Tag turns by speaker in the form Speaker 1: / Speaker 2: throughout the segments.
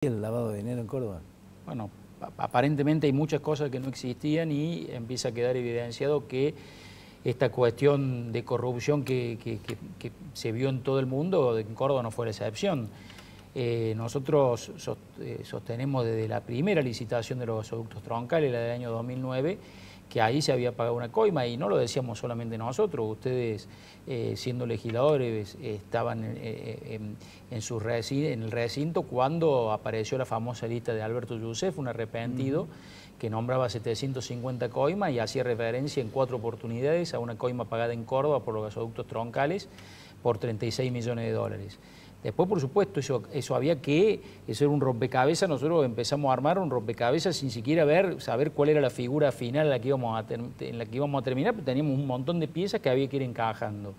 Speaker 1: el lavado de dinero en Córdoba?
Speaker 2: Bueno, aparentemente hay muchas cosas que no existían y empieza a quedar evidenciado que esta cuestión de corrupción que se vio en todo el mundo, en Córdoba no fue la excepción. Nosotros sostenemos desde la primera licitación de los gasoductos troncales, la del año 2009, que ahí se había pagado una coima, y no lo decíamos solamente nosotros. Ustedes, siendo legisladores, estaban en el recinto cuando apareció la famosa lista de Alberto Youssef, un arrepentido, que nombraba 750 coimas y hacía referencia en 4 oportunidades a una coima pagada en Córdoba por los gasoductos troncales por 36 millones de dólares. Después, por supuesto, eso había que, eso era un rompecabezas. Nosotros empezamos a armar un rompecabezas sin siquiera saber cuál era la figura final en la que íbamos a terminar, pero teníamos un montón de piezas que había que ir encajando.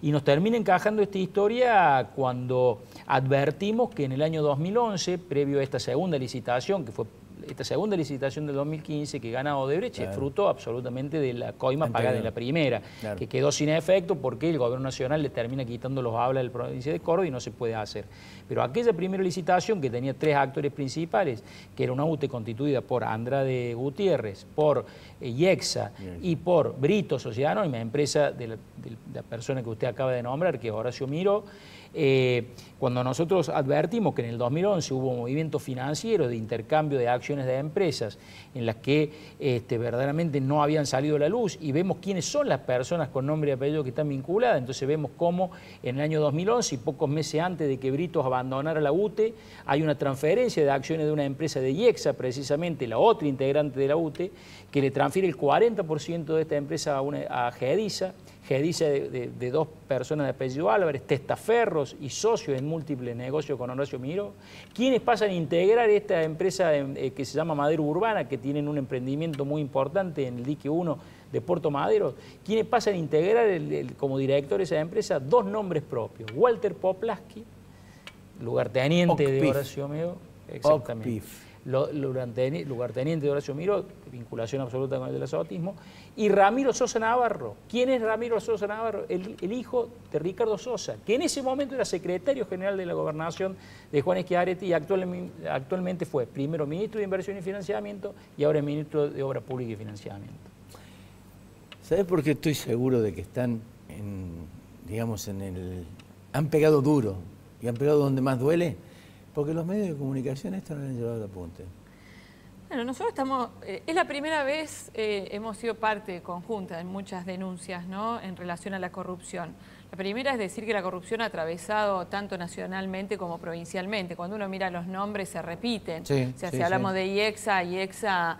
Speaker 2: Y nos termina encajando esta historia cuando advertimos que en el año 2011, previo a esta segunda licitación, que fue esta segunda licitación del 2015 que gana Odebrecht, claro, es fruto absolutamente de la coima pagada en la primera, claro, que quedó sin efecto porque el gobierno nacional le termina quitando los hablas de la provincia de Córdoba y no se puede hacer. Pero aquella primera licitación, que tenía 3 actores principales, que era una UTE constituida por Andrade Gutiérrez, por IEXA y por Brito Sociedad Anónima, empresa de la persona que usted acaba de nombrar, que es Horacio Miró. Cuando nosotros advertimos que en el 2011 hubo movimiento financiero de intercambio de acciones de empresas en las que verdaderamente no habían salido a la luz, y vemos quiénes son las personas con nombre y apellido que están vinculadas, entonces vemos cómo en el año 2011 y pocos meses antes de que Britos abandonara la UTE, hay una transferencia de acciones de una empresa de IEXA, precisamente la otra integrante de la UTE, que le transfiere el 40% de esta empresa a GEDISA. GEDISA de 2 personas de apellido Álvarez, testaferros y socios en múltiples negocios con Horacio Miró, quienes pasan a integrar esta empresa que se llama Madero Urbana, que tienen un emprendimiento muy importante en el dique 1 de Puerto Madero, quienes pasan a integrar como director de esa empresa 2 nombres propios: Walter Poplaski, lugarteniente de Horacio Miró, exactamente, lugarteniente de Horacio Miró, vinculación absoluta con el del azotismo, y Ramiro Sosa Navarro. ¿Quién es Ramiro Sosa Navarro? El hijo de Ricardo Sosa, que en ese momento era secretario general de la gobernación de Juan Schiaretti y actualmente fue primero ministro de Inversión y Financiamiento y ahora es ministro de Obra Pública y Financiamiento.
Speaker 1: ¿Sabes por qué estoy seguro de que están han pegado duro y han pegado donde más duele? Porque los medios de comunicación esto no le han llevado al apunte.
Speaker 3: Bueno, nosotros estamos, es la primera vez, hemos sido parte conjunta en muchas denuncias, ¿no?, en relación a la corrupción. La primera es decir que la corrupción ha atravesado tanto nacionalmente como provincialmente. Cuando uno mira los nombres se repiten.
Speaker 1: Sí,
Speaker 3: o sea,
Speaker 1: sí,
Speaker 3: si hablamos
Speaker 1: sí.
Speaker 3: de IEXA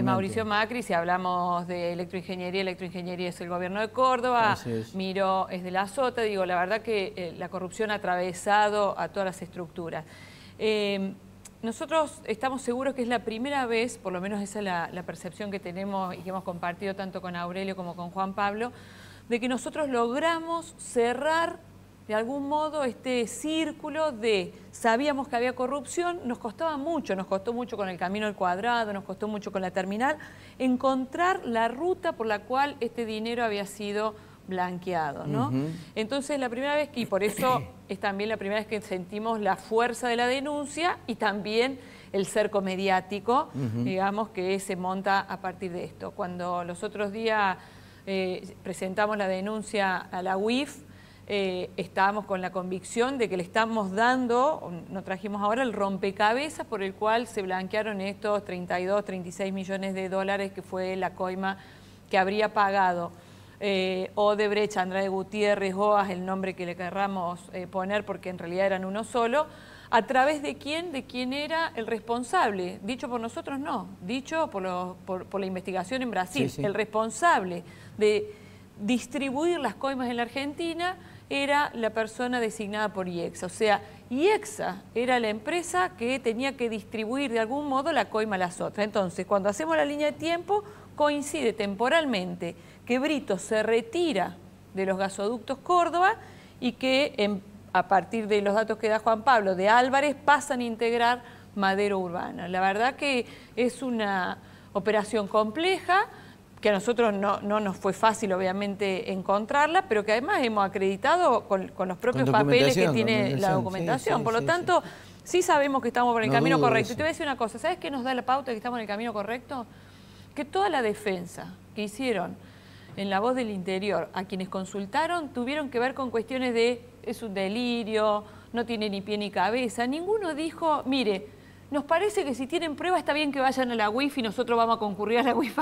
Speaker 3: Mauricio Macri; si hablamos de electroingeniería es el gobierno de Córdoba; Miró es de la Sota. Digo, la verdad que la corrupción ha atravesado a todas las estructuras. Nosotros estamos seguros que es la primera vez, por lo menos esa es la percepción que tenemos y que hemos compartido tanto con Aurelio como con Juan Pablo, de que nosotros logramos cerrar de algún modo este círculo de sabíamos que había corrupción, nos costó mucho con el Camino al Cuadrado, nos costó mucho con la terminal, encontrar la ruta por la cual este dinero había sido blanqueado, ¿no? Entonces, la primera vez, y por eso es también la primera vez que sentimos la fuerza de la denuncia y también el cerco mediático, digamos, que se monta a partir de esto. Cuando los otros días presentamos la denuncia a la UIF, estábamos con la convicción de que le estamos dando, no trajimos ahora, el rompecabezas por el cual se blanquearon estos 32, 36 millones de dólares que fue la coima que habría pagado Odebrecht, Andrade Gutiérrez, OAS, el nombre que le querramos poner, porque en realidad eran uno solo. ¿A través de quién? De quién era el responsable. Dicho por nosotros, no. Dicho por la investigación en Brasil. El responsable de distribuir las coimas en la Argentina era la persona designada por IEXA. O sea, IEXA era la empresa que tenía que distribuir de algún modo la coima a las otras. Entonces, cuando hacemos la línea de tiempo, coincide temporalmente que Brito se retira de los gasoductos Córdoba y que a partir de los datos que da Juan Pablo de Álvarez pasan a integrar Madero Urbana. La verdad que es una operación compleja, que a nosotros no nos fue fácil obviamente encontrarla, pero que además hemos acreditado con los propios papeles que tiene la documentación. Por lo tanto, Sí sabemos que estamos por el
Speaker 1: No
Speaker 3: camino
Speaker 1: dudo de
Speaker 3: correcto. Y
Speaker 1: eso.
Speaker 3: te voy a decir una cosa, ¿sabes qué nos da la pauta de que estamos en el camino correcto? Que toda la defensa que hicieron en La Voz del Interior a quienes consultaron tuvieron que ver con cuestiones de es un delirio, no tiene ni pie ni cabeza. Ninguno dijo, mire, nos parece que si tienen prueba está bien que vayan a la UIF y nosotros vamos a concurrir a la UIF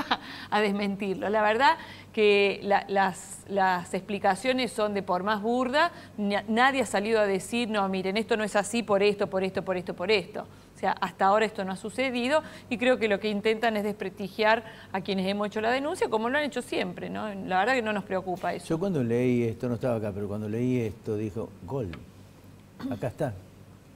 Speaker 3: a desmentirlo. La verdad que las explicaciones son de por más burda, nadie ha salido a decir, no, miren, esto no es así por esto, por esto, por esto, por esto. O sea, hasta ahora esto no ha sucedido y creo que lo que intentan es desprestigiar a quienes hemos hecho la denuncia, como lo han hecho siempre, ¿no? La verdad que no nos preocupa eso.
Speaker 1: Yo cuando leí esto, no estaba acá, pero cuando leí esto, dijo, gol, acá está.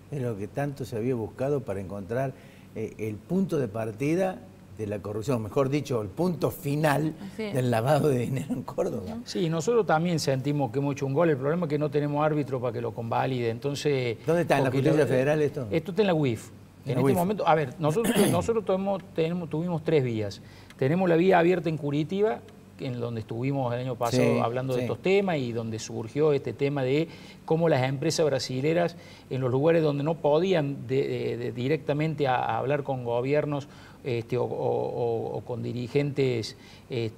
Speaker 1: Es lo que tanto se había buscado para encontrar el punto de partida de la corrupción, mejor dicho, el punto final del lavado de dinero en Córdoba.
Speaker 2: Sí, nosotros también sentimos que hemos hecho un gol. El problema es que no tenemos árbitro para que lo convalide. Entonces,
Speaker 1: ¿dónde está? ¿En la justicia federal esto?
Speaker 2: Esto está en la UIF. En este momento, a ver, nosotros tuvimos 3 vías. Tenemos la vía abierta en Curitiba, en donde estuvimos el año pasado hablando de estos temas y donde surgió este tema de cómo las empresas brasileras en los lugares donde no podían directamente a hablar con gobiernos o con dirigentes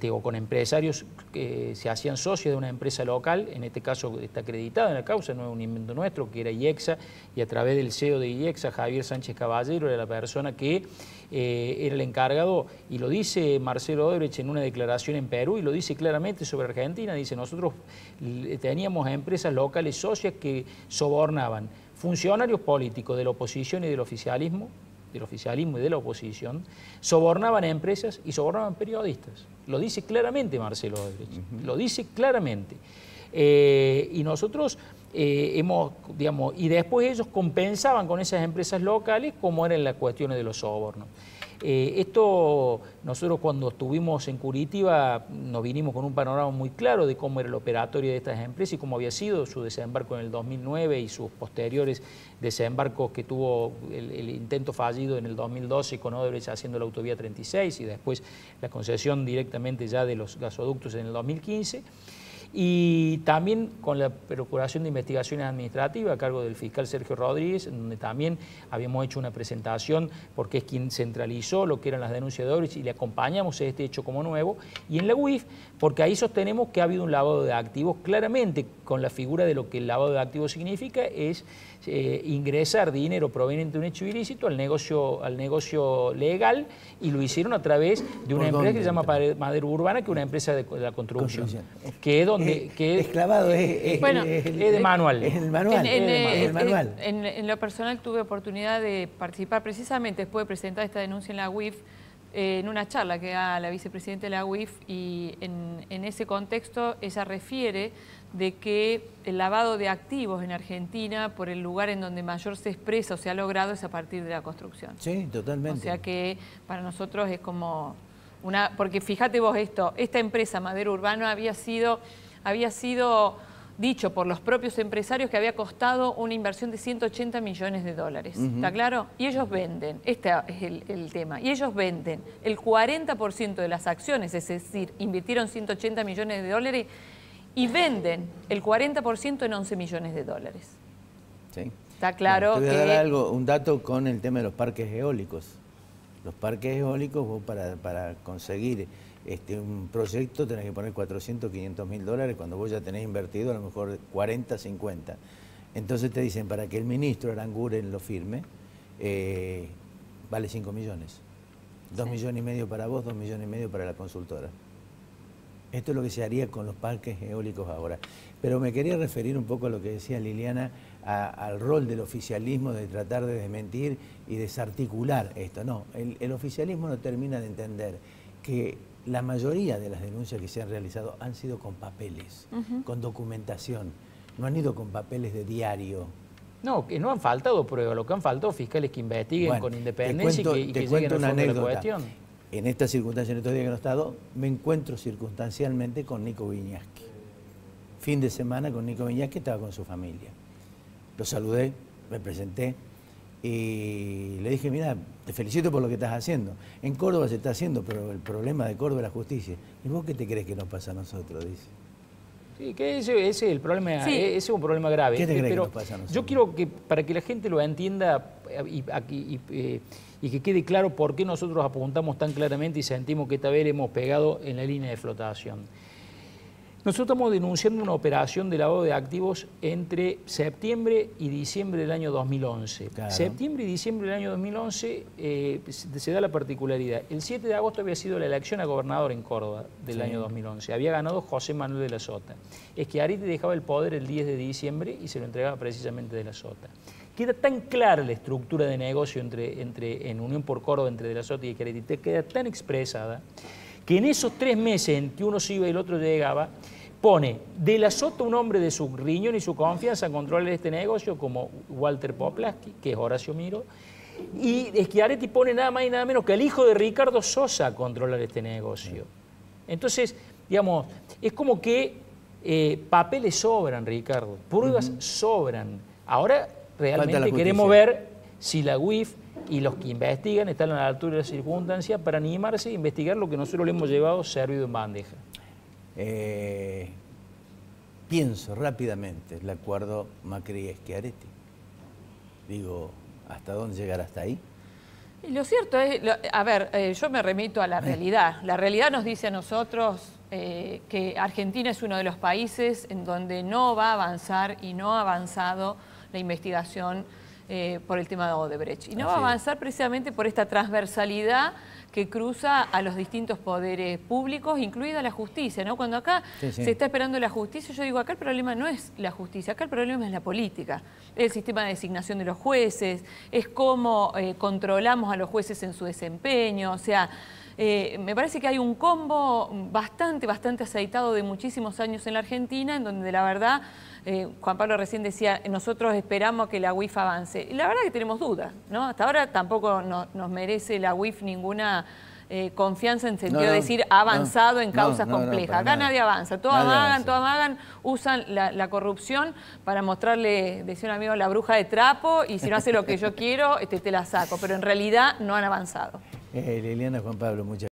Speaker 2: o con empresarios que se hacían socios de una empresa local, en este caso está acreditada en la causa, no es un invento nuestro, que era IEXA, y a través del CEO de IEXA, Javier Sánchez Caballero, era la persona que era el encargado, y lo dice Marcelo Odebrecht en una declaración en Perú, y lo dice claramente sobre Argentina, dice, nosotros teníamos empresas locales socias que sobornaban funcionarios políticos de la oposición y del oficialismo y de la oposición, sobornaban a empresas y sobornaban periodistas. Lo dice claramente Marcelo Odebrecht, lo dice claramente. Y nosotros hemos, digamos, y después ellos compensaban con esas empresas locales como eran las cuestiones de los sobornos. Esto, nosotros cuando estuvimos en Curitiba nos vinimos con un panorama muy claro de cómo era el operatorio de estas empresas y cómo había sido su desembarco en el 2009 y sus posteriores desembarcos que tuvo el intento fallido en el 2012 con Odebrecht haciendo la autovía 36 y después la concesión directamente ya de los gasoductos en el 2015. Y también con la Procuración de Investigaciones Administrativas a cargo del fiscal Sergio Rodríguez, donde también habíamos hecho una presentación porque es quien centralizó lo que eran las denuncias de Odebrecht y le acompañamos a este hecho como nuevo, y en la UIF porque ahí sostenemos que ha habido un lavado de activos claramente con la figura de lo que el lavado de activos significa, es ingresar dinero proveniente de un hecho ilícito al negocio legal, y lo hicieron a través de una empresa que se llama Madera Urbana, que es una empresa de la construcción. Que es donde...
Speaker 1: es clavado,
Speaker 3: bueno,
Speaker 2: es de manual.
Speaker 1: Es el manual. Es el manual.
Speaker 3: En lo personal tuve oportunidad de participar precisamente después de presentar esta denuncia en la UIF, en una charla que da la vicepresidenta de la UIF, y en ese contexto ella refiere de que el lavado de activos en Argentina, por el lugar en donde mayor se expresa o se ha logrado, es a partir de la construcción.
Speaker 1: Sí, totalmente.
Speaker 3: O sea que para nosotros es como una... Porque fíjate vos esto, esta empresa Madera Urbana había sido dicho por los propios empresarios que había costado una inversión de 180 millones de dólares. ¿Está claro? Y ellos venden, este es el tema, y ellos venden el 40% de las acciones, es decir, invirtieron 180 millones de dólares y venden el 40% en 11 millones de dólares.
Speaker 1: Sí.
Speaker 3: Está claro
Speaker 1: te voy a
Speaker 3: que...
Speaker 1: dar un dato con el tema de los parques eólicos. Los parques eólicos, vos para conseguir un proyecto tenés que poner 400, 500 mil dólares cuando vos ya tenés invertido a lo mejor 40, 50. Entonces te dicen, para que el ministro Aranguren lo firme, vale 5 millones. 2 millones y medio para vos, 2 millones y medio para la consultora. Esto es lo que se haría con los parques eólicos ahora. Pero me quería referir un poco a lo que decía Liliana, al rol del oficialismo de tratar de desmentir y desarticular esto. No, el oficialismo no termina de entender que la mayoría de las denuncias que se han realizado han sido con papeles, con documentación, no han ido con papeles de diario.
Speaker 2: No, que no han faltado pruebas, lo que han faltado fiscales que investiguen con independencia y que lleguen al fondo de la cuestión.
Speaker 1: En esta circunstancia, en estos días que no he estado, me encuentro circunstancialmente con Nico Viñaski. Fin de semana con Nico Viñaski, estaba con su familia. Lo saludé, me presenté y le dije, mira, te felicito por lo que estás haciendo. En Córdoba se está haciendo, pero el problema de Córdoba es la justicia. ¿Y vos qué te crees que nos pasa a nosotros? Dice.
Speaker 2: Sí, que ese es el problema,
Speaker 3: Sí.
Speaker 2: ese es un problema grave.
Speaker 1: ¿Qué te crees que
Speaker 2: Pero
Speaker 1: nos pasa a nosotros?
Speaker 2: yo quiero que, para que la gente lo entienda y que quede claro por qué nosotros apuntamos tan claramente y sentimos que esta vez le hemos pegado en la línea de flotación. Nosotros estamos denunciando una operación de lavado de activos entre septiembre y diciembre del año 2011.
Speaker 1: Claro.
Speaker 2: Septiembre y diciembre del año 2011 se da la particularidad. El 7 de agosto había sido la elección a gobernador en Córdoba del año 2011. Había ganado José Manuel de la Sota. Schiaretti dejaba el poder el 10 de diciembre y se lo entregaba precisamente de la Sota. Queda tan clara la estructura de negocio en Unión por Córdoba entre de la Sota y Schiaretti, queda tan expresada que en esos 3 meses en que uno se iba y el otro llegaba, pone de la Sota un hombre de su riñón y su confianza a controlar este negocio, como Walter Poplaski, que es Horacio Miro, y Schiaretti pone nada más y nada menos que al hijo de Ricardo Sosa a controlar este negocio. Entonces, digamos, es como que papeles sobran, Ricardo, pruebas sobran. Ahora realmente queremos ver si la UIF y los que investigan están a la altura de las circunstancias para animarse a investigar lo que nosotros le hemos llevado servido en bandeja.
Speaker 1: Pienso rápidamente el acuerdo Macri-Schiaretti. Digo, ¿hasta dónde llegar hasta ahí?
Speaker 3: Y lo cierto es, yo me remito a la realidad. La realidad nos dice a nosotros que Argentina es uno de los países en donde no va a avanzar y no ha avanzado la investigación por el tema de Odebrecht. Y no va a avanzar precisamente por esta transversalidad que cruza a los distintos poderes públicos, incluida la justicia, ¿no? Cuando acá se está esperando la justicia, yo digo, acá el problema no es la justicia, acá el problema es la política, el sistema de designación de los jueces, es cómo controlamos a los jueces en su desempeño, o sea, me parece que hay un combo bastante aceitado de muchísimos años en la Argentina, en donde la verdad, Juan Pablo recién decía, nosotros esperamos que la UIF avance. Y la verdad que tenemos dudas, ¿no? Hasta ahora tampoco nos merece la UIF ninguna confianza en sentido de decir ha avanzado en causas complejas. Acá nadie avanza, todos amagan, usan la corrupción para mostrarle, decía un amigo, la bruja de trapo, y si no hace lo que yo quiero, te la saco. Pero en realidad no han avanzado.
Speaker 1: Liliana, Juan Pablo, muchas gracias.